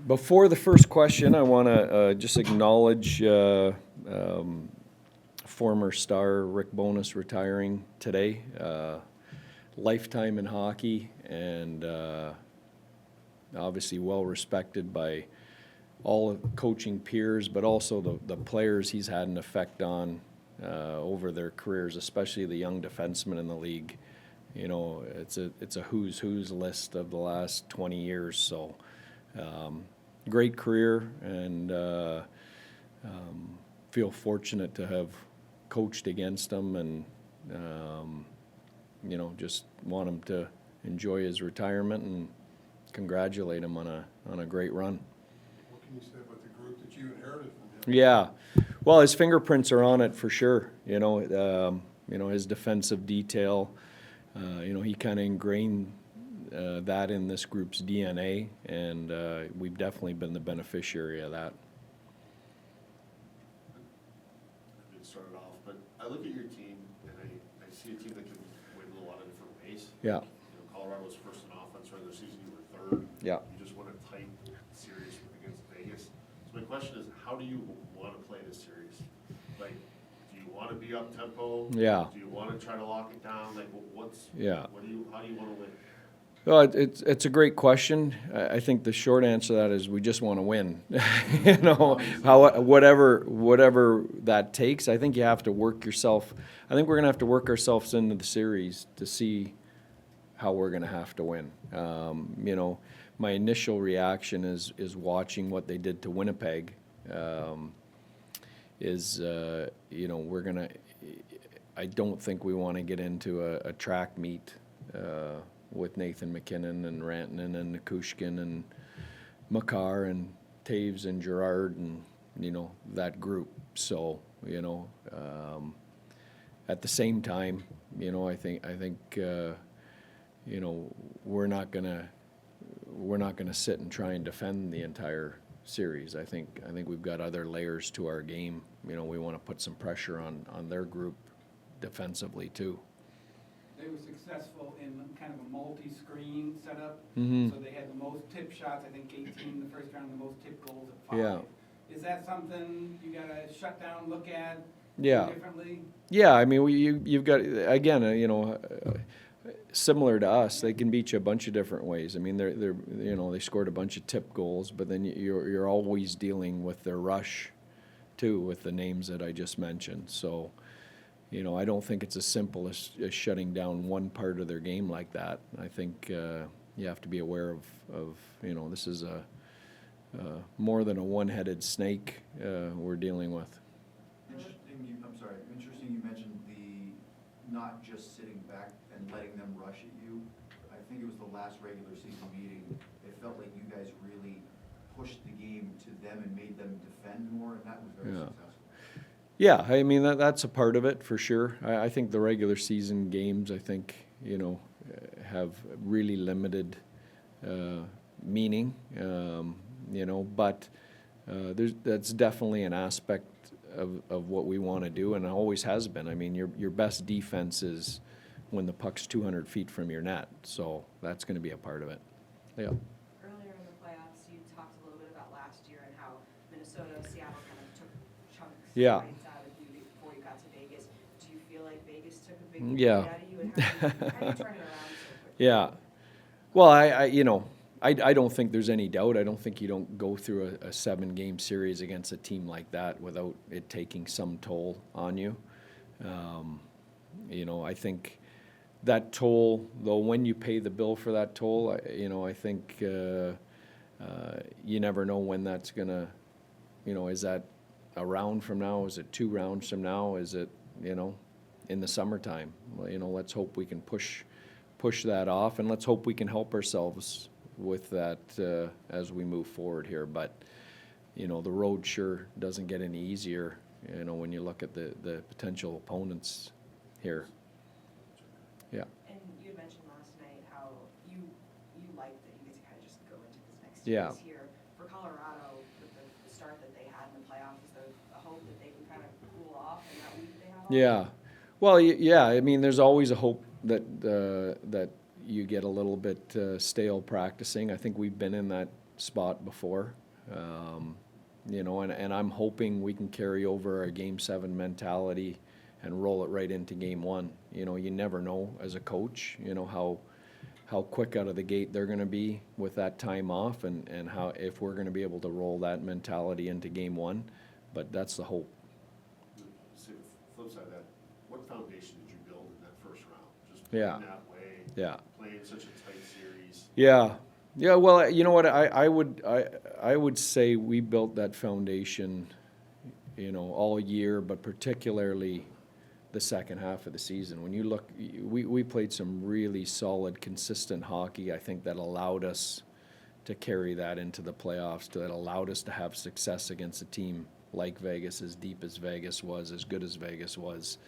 Before the first question, I want to just acknowledge former star Rick Bowness retiring today. Lifetime in hockey and obviously well respected by all coaching peers, but also the players he's had an effect on over their careers, especially the young defensemen in the league. You know, it's a who's list of the last 20 years. So great career, and feel fortunate to have coached against him, and you know, just want him to enjoy his retirement and congratulate him on a great run. What can you say about the group that you inherited from him? Yeah, well, his fingerprints are on it for sure. You know, his defensive detail. You know, he kind of ingrained that in this group's DNA, and we've definitely been the beneficiary of that. It started off, but I look at your team and I see a team that can win a lot of different ways. Yeah. You know, Colorado was first in offense regular season. You were third. Yeah. You just won a tight series against Vegas. So my question is, how do you want to play this series? Like, do you want to be up tempo? Yeah. Do you want to try to lock it down? Like, Yeah. How do you want to win? Well, it's a great question. I think the short answer to that is we just want to win. You know, whatever that takes. I think you have to work yourself. I think we're going to have to work ourselves into the series to see how we're going to have to win. You know, my initial reaction is watching what they did to Winnipeg. You know, I don't think we want to get into a track meet with Nathan McKinnon and Rantanen and Nikushkin and Makar and Taves and Gerard and, you know, that group. So, you know, at the same time, you know, I think you know, we're not gonna sit and try and defend the entire series. I think we've got other layers to our game. You know, we want to put some pressure on their group defensively too. They were successful in kind of a multi-screen setup, Mm-hmm. so they had the most tip shots, I think 18 in the first round, the most tip goals at 5. Yeah. Is that something you gotta shut down, look at Yeah. differently? Yeah, I mean, you've got, again, you know, similar to us, they can beat you a bunch of different ways. I mean, they're you know, they scored a bunch of tip goals, but then you're always dealing with their rush too, with the names that I just mentioned. So, you know, I don't think it's as simple as shutting down one part of their game like that. I think you have to be aware of you know, this is a more than a one-headed snake we're dealing with. Interesting, you mentioned the not just sitting back and letting them rush at you. I think it was the last regular season meeting. It felt like you guys really pushed the game to them and made them defend more, and that was very successful. Yeah, I mean, that's a part of it for sure. I think the regular season games, I think, you know, have really limited meaning, you know, but that's definitely an aspect of what we want to do, and it always has been. I mean, your best defense is when the puck's 200 feet from your net, so that's going to be a part of it. Yeah. Earlier in the playoffs, you talked a little bit about last year and how Minnesota, Seattle kind of took chunks Yeah. right out of you before you got to Vegas. Do you feel like Vegas took a big Yeah. bite out of you, and how do you turn it around so quickly? Yeah. Well, I you know, I don't think there's any doubt. I don't think you don't go through a 7-game series against a team like that without it taking some toll on you. You know, I think that toll, though, when you pay the bill for that toll, you know, I think you never know when that's gonna, you know, is that a round from now? Is it 2 rounds from now? Is it, you know, in the summertime? Well, you know, let's hope we can push that off, and let's hope we can help ourselves with that as we move forward here. But, you know, the road sure doesn't get any easier, you know, when you look at the potential opponents here. Yeah. And you had mentioned last night how you like that you get to kind of just go into this next Yeah. series here. For Colorado, with the start that they had in the playoffs, is there a hope that they can kind of cool off in that week they have off? Yeah. Well, yeah, I mean, there's always a hope that that you get a little bit stale practicing. I think we've been in that spot before. You know, and I'm hoping we can carry over our Game 7 mentality and roll it right into Game 1. You know, you never know as a coach, you know, how quick out of the gate they're going to be with that time off, and how, if we're going to be able to roll that mentality into Game 1. But that's the hope. See, the flip side of that, what foundation did you build in that first round? Just Yeah. playing that way, Yeah. playing such a tight series. Yeah. Yeah, well, you know what, I would say we built that foundation, you know, all year, but particularly the second half of the season. When you look, we played some really solid, consistent hockey, I think, that allowed us to carry that into the playoffs, that allowed us to have success against a team like Vegas, as deep as Vegas was, as good as Vegas was.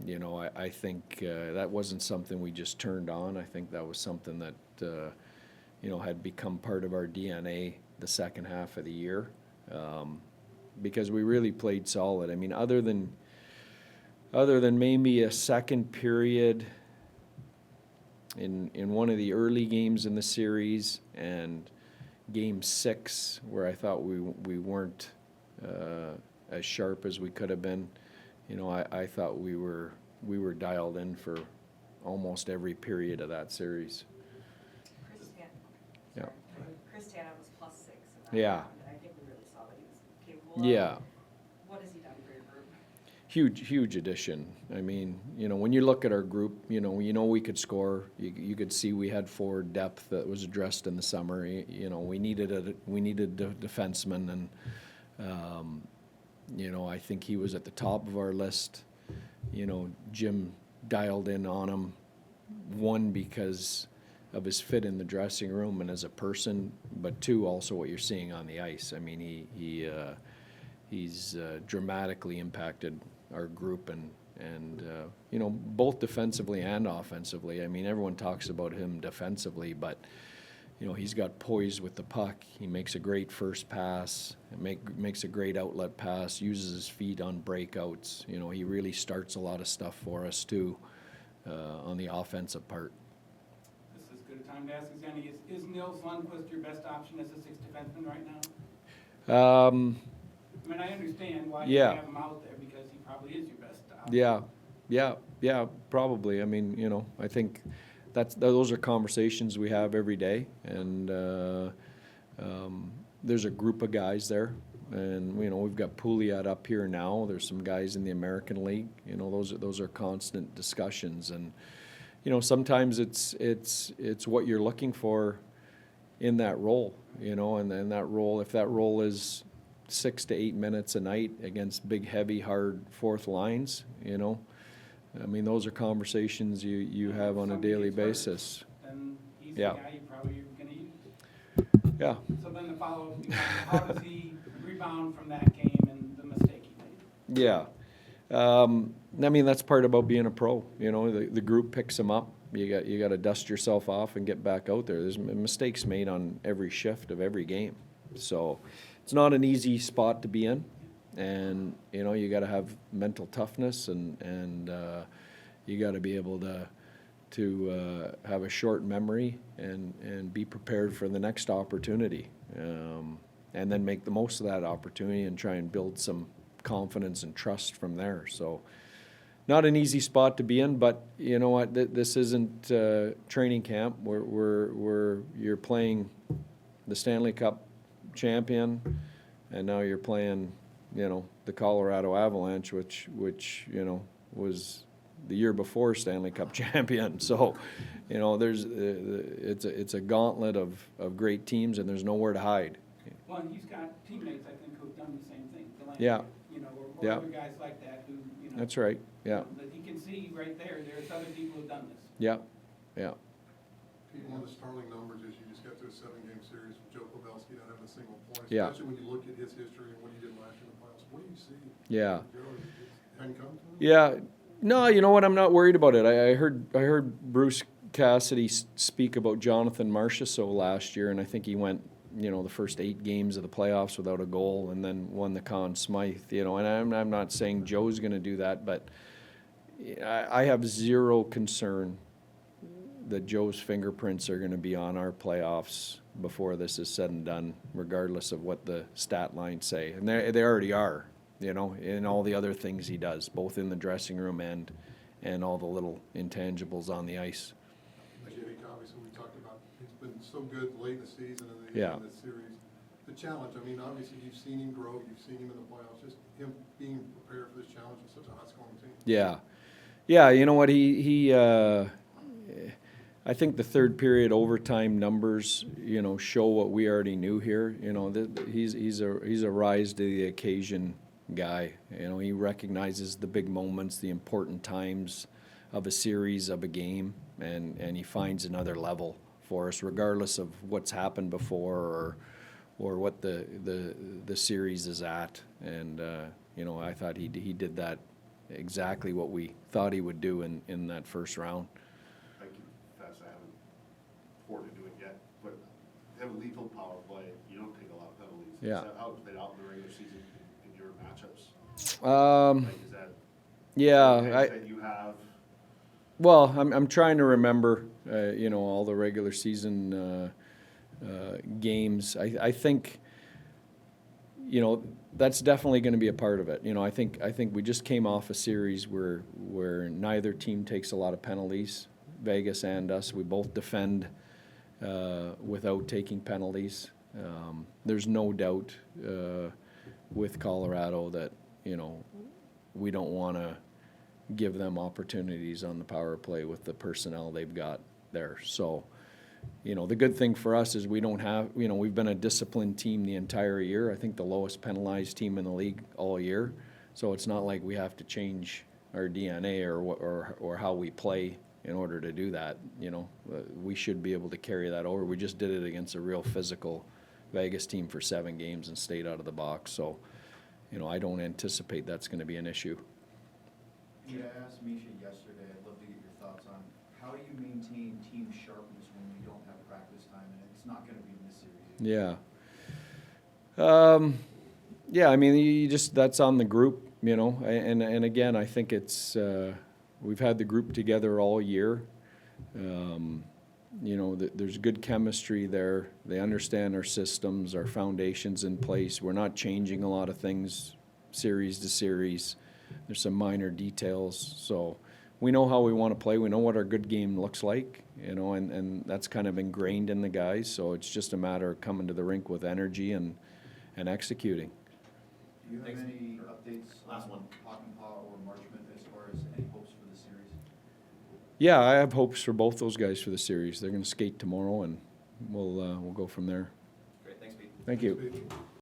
You know, I think that wasn't something we just turned on. I think that was something that, you know, had become part of our DNA the second half of the year, because we really played solid. I mean, other than maybe a second period in one of the early games in the series, and Game 6, where I thought we weren't as sharp as we could have been. You know, I thought we were dialed in for almost every period of that series. Yeah. Chris Tanev was +6 in that Yeah. round, and I think we really saw what he was capable of. Yeah. What has he done for your group? Huge addition. I mean, you know, when you look at our group, you know we could score. You could see we had forward depth that was addressed in the summer. You know, we needed a defenseman, and you know, I think he was at the top of our list. You know, Jim dialed in on him, one, because of his fit in the dressing room and as a person, but two, also what you're seeing on the ice. I mean, he's dramatically impacted our group, and you know, both defensively and offensively. I mean, everyone talks about him defensively, but you know, he's got poise with the puck. He makes a great first pass, makes a great outlet pass, uses his feet on breakouts. You know, he really starts a lot of stuff for us too, on the offensive part. This is as good a time to ask as any. Is Nils Lundqvist your best option as a sixth defenseman right now? I mean, I understand why you Yeah. have him out there, because he probably is your best option. Yeah, probably. I mean, you know, I think those are conversations we have every day, and there's a group of guys there, and you know, we've got Pouliot up here now. There's some guys in the American League. You know, those are constant discussions, and you know, sometimes it's what you're looking for in that role. You know, and then that role, if that role is 6 to 8 minutes a night against big, heavy, hard fourth lines, you know, I mean, those are conversations you have on a Somebody daily gets hurt, basis. Then he's Yeah. the guy you probably are gonna use. Yeah, So then the follow-up becomes, how does he rebound from that game and the mistake he made? yeah. I mean, that's part about being a pro. You know, the group picks them up. You got to dust yourself off and get back out there. There's mistakes made on every shift of every game, so it's not an easy spot to be in. And you know, you got to have mental toughness, and you got to be able to have a short memory and be prepared for the next opportunity, and then make the most of that opportunity and try and build some confidence and trust from there. So, not an easy spot to be in, but you know what? This isn't training camp. You're playing the Stanley Cup champion, and now you're playing, you know, the Colorado Avalanche, which you know was the year before Stanley Cup champion. So, you know, it's a gauntlet of great teams, and there's nowhere to hide. Well, and he's got teammates, I think, who've done the same thing. Delaney, Yeah. You know, or Yeah. other guys like that who, you know. That's right. Yeah, That he can see right there's other people who've done this. yeah. Pete, one of the startling numbers is you just got to a 7-game series with Joe Pavelski not having a single point. Yeah. Especially when you look at his history and what he did last year in the playoffs. What do you see? Yeah. Joe, hadn't come to him? Yeah, no, you know what? I'm not worried about it. I heard Bruce Cassidy speak about Jonathan Marchessault last year, and I think he went, you know, the first 8 games of the playoffs without a goal, and then won the Conn Smythe. You know, and I'm not saying Joe's going to do that, but I have zero concern that Joe's fingerprints are going to be on our playoffs before this is said and done, regardless of what the stat lines say. And they already are, you know, in all the other things he does, both in the dressing room and all the little intangibles on the ice. Like Jake, obviously, we talked about, he's been so good late in the season and Yeah. in the series. The challenge, I mean, obviously, you've seen him grow, you've seen him in the playoffs, just him being prepared for this challenge with such a high-scoring team. Yeah. Yeah, you know what, I think the third period overtime numbers, you know, show what we already knew here. You know, he's a rise to the occasion guy. You know, he recognizes the big moments, the important times of a series, of a game, and he finds another level for us, regardless of what's happened before or what the series is at. And you know, I thought he did that exactly what we thought he would do in that first round. I confess, I haven't poured into it yet, but they have a lethal power play, you don't take a lot of penalties. Yeah. Is that how it's played out in the regular season in your matchups? Like, is that? Yeah, That you have? well, I'm trying to remember, you know, all the regular season games. I think, you know, that's definitely going to be a part of it. You know, I think we just came off a series where neither team takes a lot of penalties. Vegas and us, we both defend without taking penalties. There's no doubt with Colorado that, you know, we don't want to give them opportunities on the power play with the personnel they've got there. So, you know, the good thing for us is we don't have, you know, we've been a disciplined team the entire year. I think the lowest penalized team in the league all year. So it's not like we have to change our DNA or how we play in order to do that. You know, we should be able to carry that over. We just did it against a real physical Vegas team for 7 games and stayed out of the box. So, you know, I don't anticipate that's going to be an issue. Yeah, I asked Misha yesterday, I'd love to get your thoughts on how do you maintain team sharpness when we don't have practice time, and it's not gonna be in this series? Yeah. Yeah, I mean, you just, that's on the group, you know, and again, I think it's, we've had the group together all year. You know, there's good chemistry there. They understand our systems, our foundations in place. We're not changing a lot of things series to series. There's some minor details. So we know how we want to play. We know what our good game looks like, you know, and that's kind of ingrained in the guys. So it's just a matter of coming to the rink with energy and executing. Do you have Thanks. any updates Last on one. Pockenpaugh or Marchment as far as any hopes for the series? Yeah, I have hopes for both those guys for the series. They're going to skate tomorrow, and we'll go from there. Great, thanks, Pete. Thank you. Thanks, Pete.